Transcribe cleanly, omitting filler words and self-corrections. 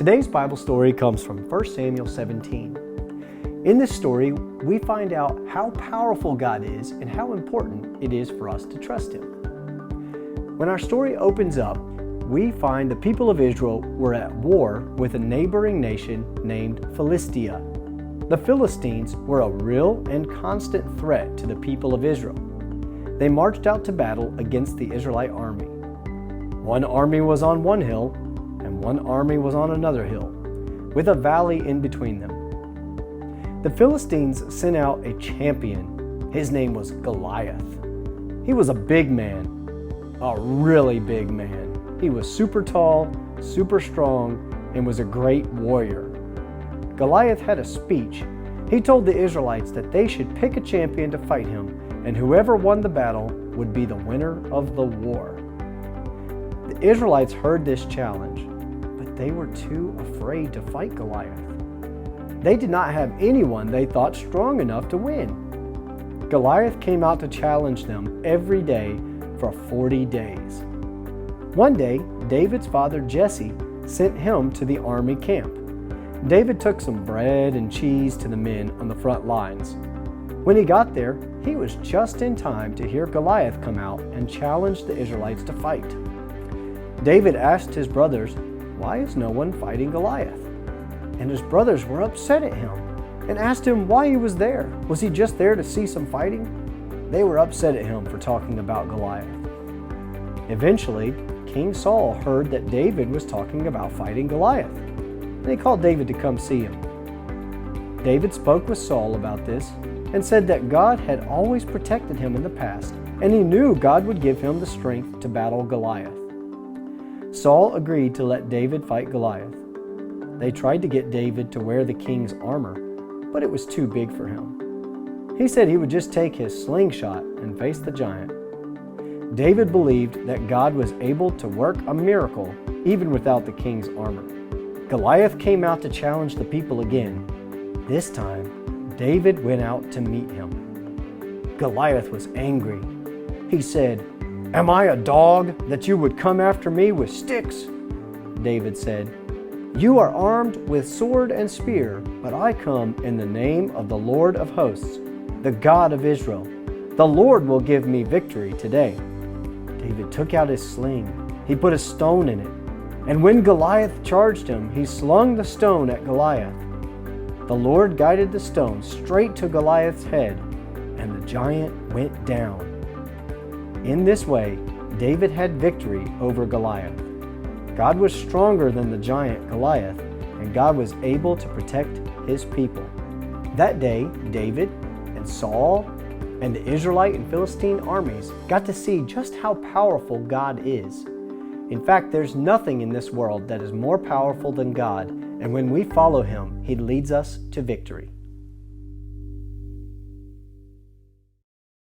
Today's Bible story comes from 1 Samuel 17. In this story, we find out how powerful God is and how important it is for us to trust Him. When our story opens up, we find the people of Israel were at war with a neighboring nation named Philistia. The Philistines were a real and constant threat to the people of Israel. They marched out to battle against the Israelite army. One army was on one hill, and one army was on another hill, with a valley in between them. The Philistines sent out a champion. His name was Goliath. He was a big man, a really big man. He was super tall, super strong, and was a great warrior. Goliath had a speech. He told the Israelites that they should pick a champion to fight him, and whoever won the battle would be the winner of the war. The Israelites heard this challenge, but they were too afraid to fight Goliath. They did not have anyone they thought strong enough to win. Goliath came out to challenge them every day for 40 days. One day, David's father Jesse sent him to the army camp. David took some bread and cheese to the men on the front lines. When he got there, he was just in time to hear Goliath come out and challenge the Israelites to fight. David asked his brothers, "Why is no one fighting Goliath?" And his brothers were upset at him and asked him why he was there. Was he just there to see some fighting? They were upset at him for talking about Goliath. Eventually, King Saul heard that David was talking about fighting Goliath, and he called David to come see him. David spoke with Saul about this and said that God had always protected him in the past, and he knew God would give him the strength to battle Goliath. Saul agreed to let David fight Goliath. They tried to get David to wear the king's armor, but it was too big for him. He said he would just take his slingshot and face the giant. David believed that God was able to work a miracle even without the king's armor. Goliath came out to challenge the people again. This time, David went out to meet him. Goliath was angry. He said, "Am I a dog that you would come after me with sticks?" David said, "You are armed with sword and spear, but I come in the name of the Lord of hosts, the God of Israel. The Lord will give me victory today." David took out his sling. He put a stone in it. And when Goliath charged him, he slung the stone at Goliath. The Lord guided the stone straight to Goliath's head, and the giant went down. In this way, David had victory over Goliath. God was stronger than the giant Goliath, and God was able to protect His people. That day, David and Saul and the Israelite and Philistine armies got to see just how powerful God is. In fact, there's nothing in this world that is more powerful than God, and when we follow Him, He leads us to victory.